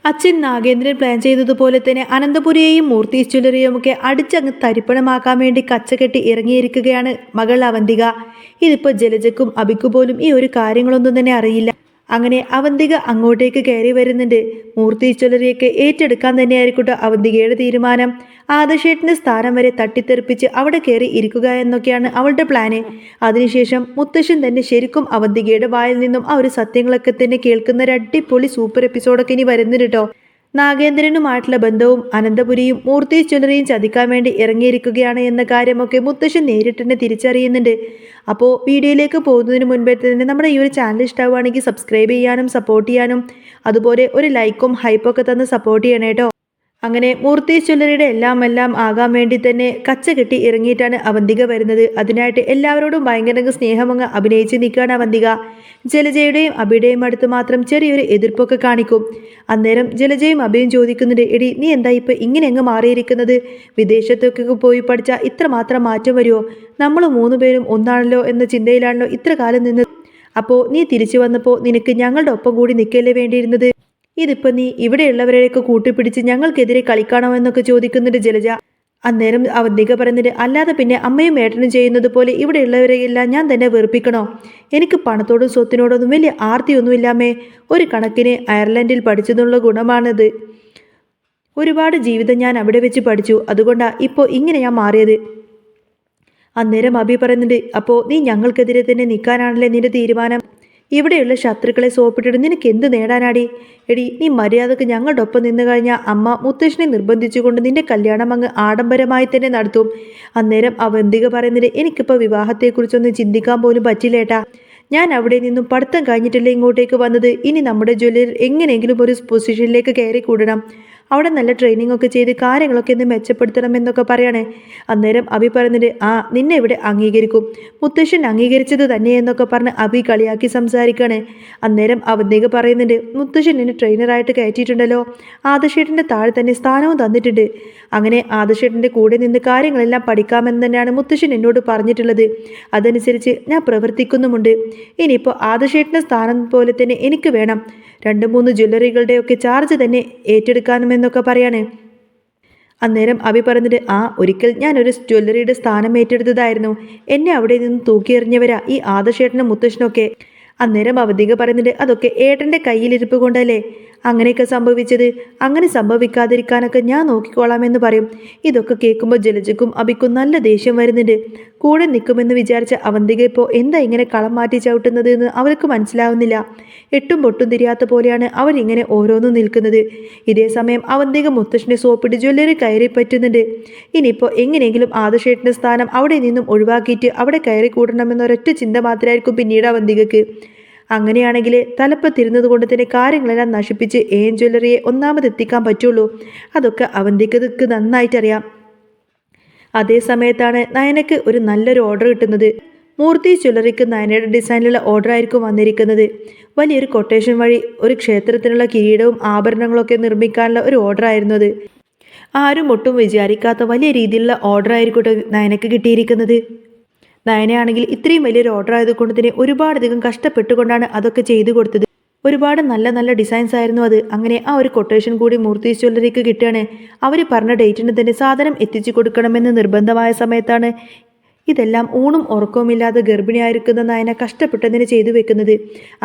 അച്ഛൻ നാഗേന്ദ്രൻ പ്ലാൻ ചെയ്തതുപോലെ തന്നെ അനന്തപുരിയെയും മൂർത്തി ജ്വല്ലറിയും ഒക്കെ അടിച്ചങ്ങ് തരിപ്പണമാക്കാൻ വേണ്ടി കച്ചകെട്ടി ഇറങ്ങിയിരിക്കുകയാണ് മകൾ അവന്തിക. ഇതിപ്പോൾ ജലജക്കും അബിക്കു പോലും ഈ ഒരു കാര്യങ്ങളൊന്നും തന്നെ അറിയില്ല. അങ്ങനെ അവന്തിക അങ്ങോട്ടേക്ക് കയറി വരുന്നുണ്ട്. മൂർത്തി ജ്വല്ലറിയൊക്കെ ഏറ്റെടുക്കാൻ തന്നെയായിരിക്കട്ടെ അവന്തികയുടെ തീരുമാനം. ആദർശേട്ടൻ്റെ സ്ഥാനം വരെ തട്ടിത്തെറിപ്പിച്ച് അവിടെ കയറി ഇരിക്കുക എന്നൊക്കെയാണ് അവളുടെ പ്ലാന്. അതിനുശേഷം മുത്തശ്ശൻ തന്നെ ശരിക്കും അവന്തികയുടെ വായിൽ നിന്നും ആ ഒരു സത്യങ്ങളൊക്കെ തന്നെ കേൾക്കുന്ന ഒരു അടിപൊളി സൂപ്പർ എപ്പിസോഡൊക്കെ ഇനി വരുന്നുണ്ട് കേട്ടോ. നാഗേന്ദ്രനുമായിട്ടുള്ള ബന്ധവും അനന്തപുരിയും മൂർത്തി ജ്വല്ലറിയും ചതിക്കാൻ വേണ്ടി ഇറങ്ങിയിരിക്കുകയാണ് എന്ന കാര്യമൊക്കെ മുത്തശ്ശൻ നേരിട്ട് തന്നെ തിരിച്ചറിയുന്നുണ്ട്. അപ്പോൾ വീഡിയോയിലേക്ക് പോകുന്നതിന് മുൻപേ തന്നെ നമ്മുടെ ഈ ഒരു ചാനൽ ഇഷ്ടമാവുകയാണെങ്കിൽ സബ്സ്ക്രൈബ് ചെയ്യാനും സപ്പോർട്ട് ചെയ്യാനും അതുപോലെ ഒരു ലൈക്കും ഹൈപ്പൊക്കെ തന്ന് സപ്പോർട്ട് ചെയ്യണേ കേട്ടോ. അങ്ങനെ മൂർത്തി ജ്വല്ലറിയുടെ എല്ലാം ആകാൻ വേണ്ടി തന്നെ കച്ച കെട്ടി ഇറങ്ങിയിട്ടാണ് അവന്തിക വരുന്നത്. അതിനായിട്ട് എല്ലാവരോടും ഭയങ്കര സ്നേഹമങ്ങ് അഭിനയിച്ച് നിൽക്കുകയാണ് അവന്തിക. ജലജയുടെയും അബിയുടെയും അടുത്ത് മാത്രം ചെറിയൊരു എതിർപ്പൊക്കെ കാണിക്കും. അന്നേരം ജലജയും അബിയും ചോദിക്കുന്നുണ്ട്, എടി നീ എന്താ ഇപ്പം ഇങ്ങനെ അങ്ങ് മാറിയിരിക്കുന്നത്? വിദേശത്തൊക്കെ പോയി പഠിച്ചാൽ ഇത്ര മാത്രം മാറ്റം വരുമോ? നമ്മൾ 3 പേരും ഒന്നാണല്ലോ എന്ന ചിന്തയിലാണല്ലോ ഇത്ര കാലം നിന്നത്. അപ്പോൾ നീ തിരിച്ചു വന്നപ്പോൾ നിനക്ക് ഞങ്ങളുടെ ഒപ്പം കൂടി നിൽക്കല്ലേ വേണ്ടിയിരുന്നത്? ഇതിപ്പോൾ നീ ഇവിടെയുള്ളവരെയൊക്കെ കൂട്ടിപ്പിടിച്ച് ഞങ്ങൾക്കെതിരെ കളിക്കണോ എന്നൊക്കെ ചോദിക്കുന്നുണ്ട് ജലജ. അന്നേരം അവന്തിക പറയുന്നുണ്ട്, അല്ലാതെ പിന്നെ അമ്മയും ഏട്ടനും ചെയ്യുന്നത് പോലെ ഇവിടെയുള്ളവരെയെല്ലാം ഞാൻ തന്നെ വെറുപ്പിക്കണോ? എനിക്ക് പണത്തോടും സ്വത്തിനോടൊന്നും വലിയ ആർത്തിയൊന്നുമില്ലാമേ. ഒരു കണക്കിന് അയർലൻഡിൽ പഠിച്ചതിനുള്ള ഗുണമാണത്. ഒരുപാട് ജീവിതം ഞാൻ അവിടെ വെച്ച് പഠിച്ചു. അതുകൊണ്ടാണ് ഇപ്പോൾ ഇങ്ങനെ ഞാൻ മാറിയത്. അന്നേരം അബി പറയുന്നുണ്ട്, അപ്പോൾ നീ ഞങ്ങൾക്കെതിരെ തന്നെ നിൽക്കാനാണല്ലേ നിന്റെ തീരുമാനം? ഇവിടെയുള്ള ശത്രുക്കളെ സോപ്പിട്ടിട്ട് നിനക്ക് എന്ത് നേടാനാടി? എടി നീ മര്യാദക്ക് ഞങ്ങളുടെ ഒപ്പം നിന്ന് കഴിഞ്ഞാൽ അമ്മ മുത്തശ്ശനെ നിർബന്ധിച്ചുകൊണ്ട് നിന്റെ കല്യാണം അങ്ങ് ആഡംബരമായി തന്നെ നടത്തും. അന്നേരം അവന്തിക പറയുന്നത്, എനിക്കിപ്പോൾ വിവാഹത്തെക്കുറിച്ചൊന്നും ചിന്തിക്കാൻ പോലും പറ്റില്ലേട്ടാ. ഞാൻ അവിടെ നിന്നും പഠിത്തം കഴിഞ്ഞിട്ടല്ലേ ഇങ്ങോട്ടേക്ക് വന്നത്. ഇനി നമ്മുടെ ജ്വല്ലറി എങ്ങനെയെങ്കിലും ഒരു പൊസിഷനിലേക്ക് കയറി കൂടണം. അവിടെ നല്ല ട്രെയിനിങ് ഒക്കെ ചെയ്ത് കാര്യങ്ങളൊക്കെ ഒന്ന് മെച്ചപ്പെടുത്തണം എന്നൊക്കെ പറയണേ. അന്നേരം അബി പറയുന്നുണ്ട്, നിന്നെ ഇവിടെ അംഗീകരിക്കും, മുത്തശ്ശൻ അംഗീകരിച്ചത് തന്നെ എന്നൊക്കെ പറഞ്ഞ് അബി കളിയാക്കി സംസാരിക്കുകയാണ്. അന്നേരം അവന്തിക പറയുന്നുണ്ട്, മുത്തശ്ശൻ എന്നെ ട്രെയിനറായിട്ട് കയറ്റിയിട്ടുണ്ടല്ലോ, ആദർശേട്ടൻ്റെ താഴെ തന്നെ സ്ഥാനവും തന്നിട്ടുണ്ട്. അങ്ങനെ ആദർശേട്ടൻ്റെ കൂടെ നിന്ന് കാര്യങ്ങളെല്ലാം പഠിക്കാമെന്ന് തന്നെയാണ് മുത്തശ്ശൻ എന്നോട് പറഞ്ഞിട്ടുള്ളത്. അതനുസരിച്ച് ഞാൻ പ്രവർത്തിക്കുന്നുമുണ്ട്. ഇനിയിപ്പോൾ ആദർശേട്ടൻ്റെ സ്ഥാനം പോലെ തന്നെ എനിക്ക് വേണം. 2-3 ജ്വല്ലറികളുടെയൊക്കെ ചാർജ് തന്നെ ഏറ്റെടുക്കാനുമെന്നൊക്കെ പറയാണ്. അന്നേരം അബി പറഞ്ഞിട്ട്, ഒരിക്കൽ ഞാനൊരു ജ്വല്ലറിയുടെ സ്ഥാനം ഏറ്റെടുത്തതായിരുന്നു. എന്നെ അവിടെ നിന്ന് തൂക്കിയെറിഞ്ഞവരാ ഈ ആദർശേട്ടനും മുത്തശ്ശനൊക്കെ. അന്നേരം അവന്തിക പറയുന്നുണ്ട്, അതൊക്കെ ഏട്ടൻ്റെ കയ്യിലിരിപ്പ് കൊണ്ടല്ലേ അങ്ങനെയൊക്കെ സംഭവിച്ചത്. അങ്ങനെ സംഭവിക്കാതിരിക്കാനൊക്കെ ഞാൻ നോക്കിക്കോളാമെന്ന് പറയും. ഇതൊക്കെ കേൾക്കുമ്പോൾ ജലജക്കും അബിക്കും നല്ല ദേഷ്യം വരുന്നുണ്ട്. കൂടെ നിൽക്കുമെന്ന് വിചാരിച്ച അവന്തിക ഇപ്പോൾ എന്താ ഇങ്ങനെ കളം മാറ്റി ചവിട്ടുന്നത് എന്ന് അവർക്ക് മനസ്സിലാവുന്നില്ല. എട്ടും പൊട്ടും തിരിയാത്ത പോലെയാണ് അവരിങ്ങനെ ഓരോന്നും നിൽക്കുന്നത്. ഇതേ സമയം അവന്തിക മുത്തശ്ശനെ സോപ്പിട്ട് ജ്വല്ലറി കയറി പറ്റുന്നുണ്ട്. ഇനിയിപ്പോൾ എങ്ങനെയെങ്കിലും ആദർശേട്ടൻ്റെ സ്ഥാനം അവിടെ നിന്നും ഒഴിവാക്കിയിട്ട് അവിടെ കയറി കൂടണമെന്നൊരൊറ്റ ചിന്ത മാത്രമായിരിക്കും പിന്നീട് അവന്തികക്ക്. അങ്ങനെയാണെങ്കിൽ തലപ്പത്തിരുന്നത് കൊണ്ട് തന്നെ കാര്യങ്ങളെല്ലാം നശിപ്പിച്ച് ജ്വല്ലറിയെ ഒന്നാമതെത്തിക്കാൻ പറ്റുള്ളൂ. അതൊക്കെ അവന്തികക്ക് നന്നായിട്ടറിയാം. അതേ സമയത്താണ് നയനക്ക് ഒരു നല്ലൊരു ഓർഡർ കിട്ടുന്നത്. മൂർത്തി ജ്വല്ലറിക്ക് നയനയുടെ ഡിസൈനിലുള്ള ഓർഡർ ആയിരിക്കും വന്നിരിക്കുന്നത്. വലിയൊരു കൊട്ടേഷൻ വഴി ഒരു ക്ഷേത്രത്തിനുള്ള കിരീടവും ആഭരണങ്ങളൊക്കെ നിർമ്മിക്കാനുള്ള ഒരു ഓർഡർ ആയിരുന്നു അത്. ആരും ഒട്ടും വിചാരിക്കാത്ത വലിയ രീതിയിലുള്ള ഓർഡർ ആയിരിക്കട്ടെ നയനക്ക് കിട്ടിയിരിക്കുന്നത്. നയനയാണെങ്കിൽ ഇത്രയും വലിയൊരു ഓർഡർ ആയതുകൊണ്ട് തന്നെ ഒരുപാടധികം കഷ്ടപ്പെട്ടുകൊണ്ടാണ് അതൊക്കെ ചെയ്തു കൊടുത്തത്. ഒരുപാട് നല്ല നല്ല ഡിസൈൻസ് ആയിരുന്നു അത്. അങ്ങനെ ആ ഒരു കൊട്ടേഷൻ കൂടി മൂർത്തി ജ്വല്ലറിക്ക് കിട്ടുകയാണ്. അവർ പറഞ്ഞ ഡേറ്റിന് തന്നെ സാധനം എത്തിച്ചു കൊടുക്കണമെന്ന് നിർബന്ധമായ സമയത്താണ് ഇതെല്ലാം ഊണും ഉറക്കവുമില്ലാതെ ഗർഭിണിയായിരിക്കുന്ന നയന കഷ്ടപ്പെട്ടതിന് ചെയ്തു വെക്കുന്നത്.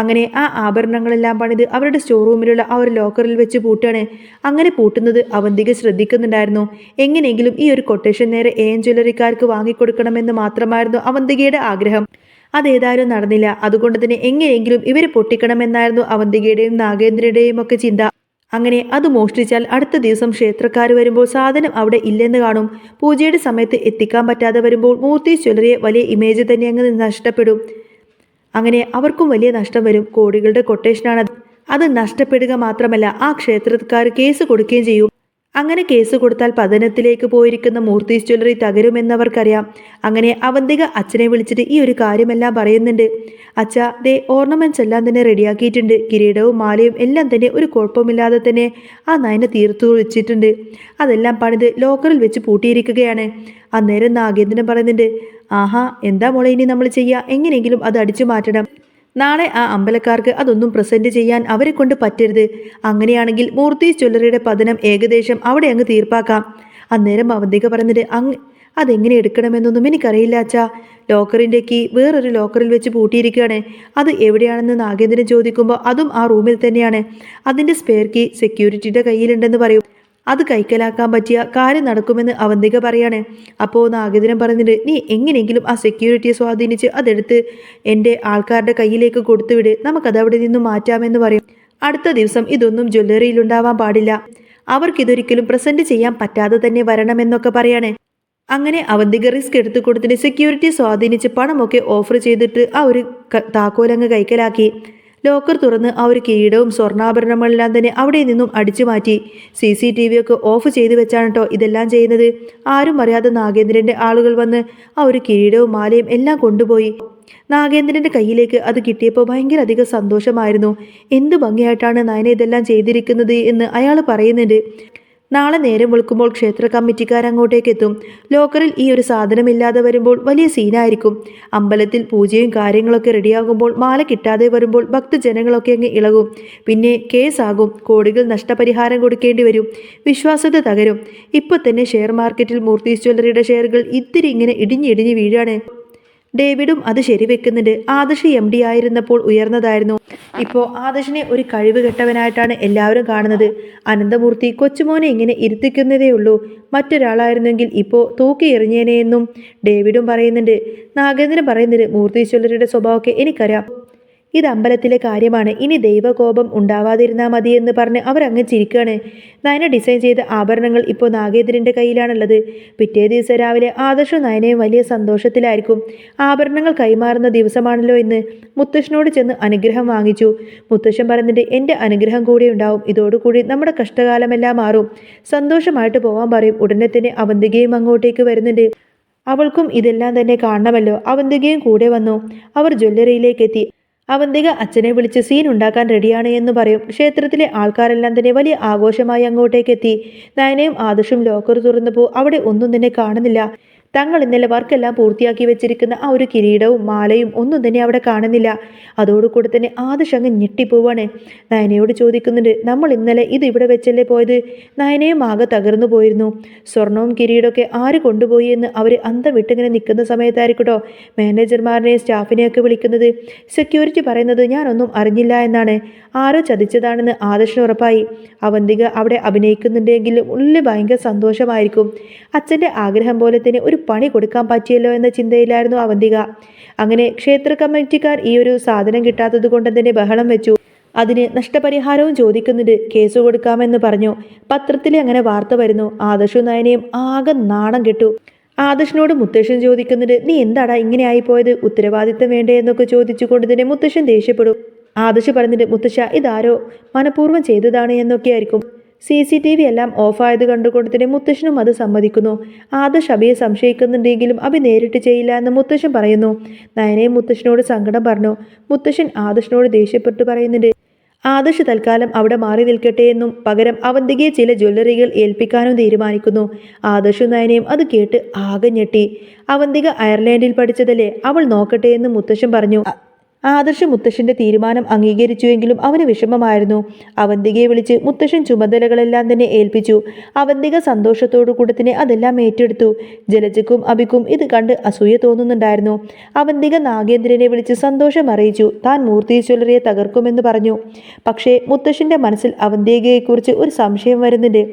അങ്ങനെ ആ ആഭരണങ്ങളെല്ലാം പണിത് അവരുടെ സ്റ്റോർ റൂമിലുള്ള ആ ഒരു ലോക്കറിൽ വെച്ച് പൂട്ടുകയാണ്. അങ്ങനെ പൂട്ടുന്നത് അവന്തിക ശ്രദ്ധിക്കുന്നുണ്ടായിരുന്നു. എങ്ങനെയെങ്കിലും ഈ ഒരു കൊട്ടേഷൻ നേരെ ജ്വല്ലറിക്കാർക്ക് വാങ്ങിക്കൊടുക്കണമെന്ന് മാത്രമായിരുന്നു അവന്തികയുടെ ആഗ്രഹം. അതേതായാലും നടന്നില്ല. അതുകൊണ്ട് തന്നെ എങ്ങനെയെങ്കിലും ഇവരെ പൊട്ടിക്കണമെന്നായിരുന്നു അവന്തികയുടെയും നാഗേന്ദ്രയുടെയും ഒക്കെ ചിന്ത. അങ്ങനെ അത് മോഷ്ടിച്ചാൽ അടുത്ത ദിവസം ക്ഷേത്രക്കാർ വരുമ്പോൾ സാധനം അവിടെ ഇല്ലെന്ന് കാണും. പൂജയുടെ സമയത്ത് എത്തിക്കാൻ പറ്റാതെ വരുമ്പോൾ മൂർത്തി ജ്വല്ലറിയെ വലിയ ഇമേജ് തന്നെ അങ്ങ് നഷ്ടപ്പെടും. അങ്ങനെ അവർക്കും വലിയ നഷ്ടം വരും. കോടികളുടെ കൊട്ടേഷനാണ് അത് നഷ്ടപ്പെടുക മാത്രമല്ല ആ ക്ഷേത്രക്കാർ കേസ് കൊടുക്കുകയും ചെയ്യും. അങ്ങനെ കേസ് കൊടുത്താൽ പതനത്തിലേക്ക് പോയിരിക്കുന്ന മൂർത്തി ജ്വല്ലറി തകരുമെന്നവർക്കറിയാം. അങ്ങനെ അവന്തിക അച്ഛനെ വിളിച്ചിട്ട് ഈ ഒരു കാര്യമെല്ലാം പറയുന്നുണ്ട്. അച്ഛാ, ദേ ഓർണമെന്റ്സ് എല്ലാം തന്നെ റെഡിയാക്കിയിട്ടുണ്ട്. കിരീടവും മാലയും എല്ലാം തന്നെ ഒരു കുഴപ്പമില്ലാതെ തന്നെ ആ നയന തീർത്തു വെച്ചിട്ടുണ്ട്. അതെല്ലാം പണിത് ലോക്കറിൽ വെച്ച് പൂട്ടിയിരിക്കുകയാണ്. അന്നേരം നാഗേന്ദ്രൻ പറയുന്നുണ്ട്, ആഹാ, എന്താ മോളെ ഇനി നമ്മൾ ചെയ്യുക? എങ്ങനെയെങ്കിലും അത് അടിച്ചു മാറ്റണം. നാളെ ആ അമ്പലക്കാർക്ക് അതൊന്നും പ്രസന്റ് ചെയ്യാൻ അവരെ കൊണ്ട് പറ്റരുത്. അങ്ങനെയാണെങ്കിൽ മൂർത്തീസ് ജ്വല്ലറിയുടെ പതനം ഏകദേശം അവിടെ അങ്ങ് തീർപ്പാക്കാം. അന്നേരം അവന്തിക പറഞ്ഞത് അതെങ്ങനെ എടുക്കണമെന്നൊന്നും എനിക്കറിയില്ല അച്ഛാ. ലോക്കറിൻ്റെ കീ വേറൊരു ലോക്കറിൽ വെച്ച് പൂട്ടിയിരിക്കുകയാണ്. അത് എവിടെയാണെന്ന് നാഗേന്ദ്രൻ ചോദിക്കുമ്പോൾ അതും ആ റൂമിൽ തന്നെയാണ്. അതിൻ്റെ സ്പെയർ കീ സെക്യൂരിറ്റിയുടെ കയ്യിലുണ്ടെന്ന് പറയും. അത് കൈക്കലാക്കാൻ പറ്റിയ കാര്യം നടക്കുമെന്ന് അവന്തിക പറയാണ്. അപ്പോൾ നാഗേന്ദ്രൻ പറഞ്ഞിട്ട് നീ എങ്ങനെയെങ്കിലും ആ സെക്യൂരിറ്റിയെ സ്വാധീനിച്ച് അതെടുത്ത് എൻ്റെ ആൾക്കാരുടെ കയ്യിലേക്ക് കൊടുത്തുവിട്, നമുക്കത് അവിടെ നിന്നും മാറ്റാമെന്ന് പറയും. അടുത്ത ദിവസം ഇതൊന്നും ജ്വല്ലറിയിൽ ഉണ്ടാവാൻ പാടില്ല, അവർക്കിതൊരിക്കലും പ്രസന്റ് ചെയ്യാൻ പറ്റാതെ തന്നെ വരണമെന്നൊക്കെ പറയാണ്. അങ്ങനെ അവന്തിക റിസ്ക് എടുത്തു കൊടുത്തിട്ട് സെക്യൂരിറ്റി സ്വാധീനിച്ച് പണമൊക്കെ ഓഫർ ചെയ്തിട്ട് ആ ഒരു താക്കോലങ്ങ് കൈക്കലാക്കി. ലോക്കർ തുറന്ന് ആ ഒരു കിരീടവും സ്വർണ്ണാഭരണങ്ങളെല്ലാം തന്നെ അവിടെ നിന്നും അടിച്ചു മാറ്റി. CCTV ഒക്കെ ഓഫ് ചെയ്ത് വെച്ചാണ് കേട്ടോ ഇതെല്ലാം ചെയ്യുന്നത്. ആരും അറിയാതെ നാഗേന്ദ്രൻ്റെ ആളുകൾ വന്ന് ആ ഒരു കിരീടവും മാലയും എല്ലാം കൊണ്ടുപോയി. നാഗേന്ദ്രൻ്റെ കയ്യിലേക്ക് അത് കിട്ടിയപ്പോൾ ഭയങ്കര അധികം സന്തോഷമായിരുന്നു. എന്ത് ഭംഗിയായിട്ടാണ് നയന ഇതെല്ലാം ചെയ്തിരിക്കുന്നത് എന്ന് അയാൾ പറയുന്നുണ്ട്. നാളെ നേരം വെളുക്കുമ്പോൾ ക്ഷേത്ര കമ്മിറ്റിക്കാർ അങ്ങോട്ടേക്ക് എത്തും. ലോക്കറിൽ ഈ ഒരു സാധനമില്ലാതെ വരുമ്പോൾ വലിയ സീനായിരിക്കും. അമ്പലത്തിൽ പൂജയും കാര്യങ്ങളൊക്കെ റെഡിയാകുമ്പോൾ മാല കിട്ടാതെ വരുമ്പോൾ ഭക്തജനങ്ങളൊക്കെ അങ്ങ് ഇളകും. പിന്നെ കേസാകും, കോടികൾ നഷ്ടപരിഹാരം കൊടുക്കേണ്ടി വരും, വിശ്വാസ്യത തകരും. ഇപ്പോൾ തന്നെ ഷെയർ മാർക്കറ്റിൽ മൂർത്തീസ് ജ്വല്ലറിയുടെ ഷെയറുകൾ ഇത്തിരി ഇങ്ങനെ ഇടിഞ്ഞിടിഞ്ഞ് വീഴാണ്. ഡേവിഡും അത് ശരിവെക്കുന്നുണ്ട്. ആദർശ് MD ആയിരുന്നപ്പോൾ ഉയർന്നതായിരുന്നു. ഇപ്പോൾ ആദർശിനെ ഒരു കഴിവ് കെട്ടവനായിട്ടാണ് എല്ലാവരും കാണുന്നത്. അനന്തമൂർത്തി കൊച്ചുമോനെ ഇങ്ങനെ ഇരുത്തിക്കുന്നതേ ഉള്ളൂ, മറ്റൊരാളായിരുന്നെങ്കിൽ ഇപ്പോൾ തൂക്കി എറിഞ്ഞേനെയെന്നും ഡേവിഡും പറയുന്നുണ്ട്. നാഗേന്ദ്രൻ പറയുന്നുണ്ട് മൂർത്തി ജ്വല്ലറിയുടെ സ്വഭാവമൊക്കെ എനിക്കറിയാം, ഇത് അമ്പലത്തിലെ കാര്യമാണ്, ഇനി ദൈവകോപം ഉണ്ടാവാതിരുന്നാൽ മതി എന്ന് പറഞ്ഞ് അവരങ്ങ് ചിരിക്കുകയാണ്. നയന ഡിസൈൻ ചെയ്ത ആഭരണങ്ങൾ ഇപ്പോൾ നാഗേന്ദ്രൻ്റെ കയ്യിലാണുള്ളത്. പിറ്റേ ദിവസം രാവിലെ ആദർശവും നയനയും വലിയ സന്തോഷത്തിലായിരിക്കും. ആഭരണങ്ങൾ കൈമാറുന്ന ദിവസമാണല്ലോ ഇന്ന്. മുത്തശ്ശനോട് ചെന്ന് അനുഗ്രഹം വാങ്ങിച്ചു. മുത്തശ്ശൻ പറഞ്ഞിട്ട് എൻ്റെ അനുഗ്രഹം കൂടെ ഉണ്ടാവും, ഇതോടുകൂടി നമ്മുടെ കഷ്ടകാലമെല്ലാം മാറും, സന്തോഷമായിട്ട് പോവാൻ പറയും. ഉടനെ തന്നെ അവന്തികയും അങ്ങോട്ടേക്ക് വരുന്നുണ്ട്. അവൾക്കും ഇതെല്ലാം തന്നെ കാണണമല്ലോ. അവന്തികയും കൂടെ വന്നു. അവർ ജ്വല്ലറിയിലേക്ക് എത്തി. അവന്തിക അച്ഛനെ വിളിച്ച് സീൻ ഉണ്ടാക്കാൻ റെഡിയാണ് എന്ന് പറയും. ക്ഷേത്രത്തിലെ ആൾക്കാരെല്ലാം തന്നെ വലിയ ആഘോഷമായി അങ്ങോട്ടേക്ക് എത്തി. നയനയും ആദർശും ലോക്കർ തുറന്നപ്പോൾ അവിടെ ഒന്നും തന്നെ കാണുന്നില്ല. തങ്ങൾ ഇന്നലെ വർക്കെല്ലാം പൂർത്തിയാക്കി വെച്ചിരിക്കുന്ന ആ ഒരു കിരീടവും മാലയും ഒന്നും തന്നെ അവിടെ കാണുന്നില്ല. അതോടുകൂടി തന്നെ ആദർശ് അങ്ങ് ഞെട്ടിപ്പോവാണ്. നയനയോട് ചോദിക്കുന്നുണ്ട്, നമ്മൾ ഇന്നലെ ഇത് ഇവിടെ വെച്ചല്ലേ പോയത്? നയനയും ആകെ തകർന്നു പോയിരുന്നു. സ്വർണവും കിരീടമൊക്കെ ആര് കൊണ്ടുപോയി എന്ന് അവർ അന്തം വിട്ടിങ്ങനെ നിൽക്കുന്ന സമയത്തായിരിക്കട്ടോ മാനേജർമാരുടെയും സ്റ്റാഫിനെയൊക്കെ വിളിക്കുന്നത്. സെക്യൂരിറ്റി പറയുന്നത് ഞാനൊന്നും അറിഞ്ഞില്ല എന്നാണ്. ആരോ ചതിച്ചതാണെന്ന് ആദർശിന് ഉറപ്പായി. അവന്തിക അവിടെ അഭിനയിക്കുന്നുണ്ടെങ്കിലും ഉള്ളിൽ ഭയങ്കര സന്തോഷമായിരിക്കും. അച്ഛൻ്റെ ആഗ്രഹം പോലെ തന്നെ ഒരു പണി കൊടുക്കാൻ പറ്റിയല്ലോ എന്ന ചിന്തയിലായിരുന്നു അവന്തിക. അങ്ങനെ ക്ഷേത്ര കമ്മിറ്റിക്കാർ ഈ ഒരു സാധനം കിട്ടാത്തത് കൊണ്ട് തന്നെ ബഹളം വെച്ചു. അതിന് നഷ്ടപരിഹാരവും ചോദിക്കുന്നുണ്ട്, കേസ് കൊടുക്കാമെന്ന് പറഞ്ഞു. പത്രത്തിൽ അങ്ങനെ വാർത്ത വരുന്നു. ആദർശും നയനയും ആകെ നാണം കെട്ടു. ആദർശിനോട് മുത്തശ്ശൻ ചോദിക്കുന്നുണ്ട്, നീ എന്താടാ ഇങ്ങനെ ആയിപ്പോയത്, ഉത്തരവാദിത്തം വേണ്ടേ എന്നൊക്കെ ചോദിച്ചുകൊണ്ട് തന്നെ മുത്തശ്ശൻ ദേഷ്യപ്പെടും. ആദർശ് പറഞ്ഞിട്ട്, മുത്തശ്ശ ഇതാരോ മനഃപൂർവ്വം ചെയ്തതാണ് എന്നൊക്കെ ആയിരിക്കും. CCTV എല്ലാം ഓഫായത് കണ്ടുകൊണ്ട് തന്നെ മുത്തശ്ശനും അത് സമ്മതിക്കുന്നു. ആദർശ് അഭിയെ സംശയിക്കുന്നുണ്ടെങ്കിലും അഭി നേരിട്ട് ചെയ്യില്ല എന്ന് മുത്തശ്ശൻ പറയുന്നു. നയനയും മുത്തശ്ശനോട് സങ്കടം പറഞ്ഞു. മുത്തശ്ശൻ ആദർശിനോട് ദേഷ്യപ്പെട്ടു പറയുന്നുണ്ട്, ആദർശ് തൽക്കാലം അവിടെ മാറി നിൽക്കട്ടെ എന്നും പകരം അവന്തികയെ ചില ജ്വല്ലറികൾ ഏൽപ്പിക്കാനും തീരുമാനിക്കുന്നു. ആദർശും നയനയും അത് കേട്ട് ആകെ ഞെട്ടി. അവന്തിക അയർലൻഡിൽ പഠിച്ചതല്ലേ, അവൾ നോക്കട്ടെ എന്ന് മുത്തശ്ശൻ പറഞ്ഞു. ആദർശ് മുത്തശ്ശൻ്റെ തീരുമാനം അംഗീകരിച്ചുവെങ്കിലും അവന് വിഷമമായിരുന്നു. അവന്തികയെ വിളിച്ച് മുത്തശ്ശൻ ചുമതലകളെല്ലാം തന്നെ ഏൽപ്പിച്ചു. അവന്തിക സന്തോഷത്തോടു കൂടെ തന്നെ അതെല്ലാം ഏറ്റെടുത്തു. ജലജയ്ക്കും അഭിക്കും ഇത് കണ്ട് അസൂയ തോന്നുന്നുണ്ടായിരുന്നു. അവന്തിക നാഗേന്ദ്രനെ വിളിച്ച് സന്തോഷം അറിയിച്ചു. താൻ മൂർത്തി ജ്വല്ലറിയെ തകർക്കുമെന്ന് പറഞ്ഞു. പക്ഷേ മുത്തശ്ശൻ്റെ മനസ്സിൽ അവന്തികയെക്കുറിച്ച് ഒരു സംശയം വരുന്നുണ്ട്.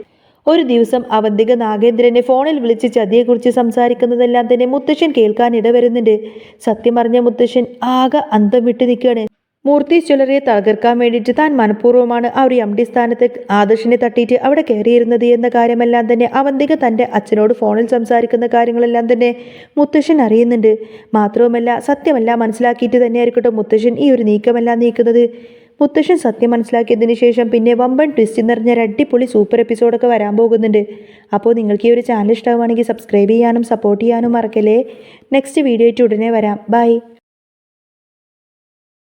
ഒരു ദിവസം അവന്തിക നാഗേന്ദ്രനെ ഫോണിൽ വിളിച്ച് ചതിയെക്കുറിച്ച് സംസാരിക്കുന്നതെല്ലാം തന്നെ മുത്തശ്ശൻ കേൾക്കാൻ ഇടവരുന്നുണ്ട്. സത്യം അറിഞ്ഞ മുത്തശ്ശൻ ആകെ അന്തം വിട്ടു നിൽക്കുകയാണ്. മൂർത്തി ജ്വല്ലറിയെ തകർക്കാൻ വേണ്ടിയിട്ട് താൻ മനഃപൂർവ്വമാണ് ആ ഒരു MD സ്ഥാനത്ത് ആദർശിനെ തട്ടിയിട്ട് അവിടെ കയറിയിരുന്നത് എന്ന കാര്യമെല്ലാം തന്നെ അവന്തിക തൻ്റെ അച്ഛനോട് ഫോണിൽ സംസാരിക്കുന്ന കാര്യങ്ങളെല്ലാം തന്നെ മുത്തശ്ശൻ അറിയുന്നുണ്ട്. മാത്രവുമല്ല സത്യമെല്ലാം മനസ്സിലാക്കിയിട്ട് തന്നെയായിരിക്കട്ടെ മുത്തശ്ശൻ ഈ ഒരു നീക്കമെല്ലാം നീക്കുന്നത്. മുത്തശ്ശൻ സത്യം മനസ്സിലാക്കിയതിന് ശേഷം പിന്നെ വമ്പൻ ട്വിസ്റ്റ് നിറഞ്ഞ ഒരു അടിപൊളി സൂപ്പർ എപ്പിസോഡൊക്കെ വരാൻ പോകുന്നുണ്ട്. അപ്പോൾ നിങ്ങൾക്ക് ഈ ഒരു ചാനൽ ഇഷ്ടമാണെങ്കിൽ സബ്സ്ക്രൈബ് ചെയ്യാനും സപ്പോർട്ട് ചെയ്യാനും മറക്കല്ലേ. നെക്സ്റ്റ് വീഡിയോ ആയിട്ട് ഉടനെ വരാം. ബൈ.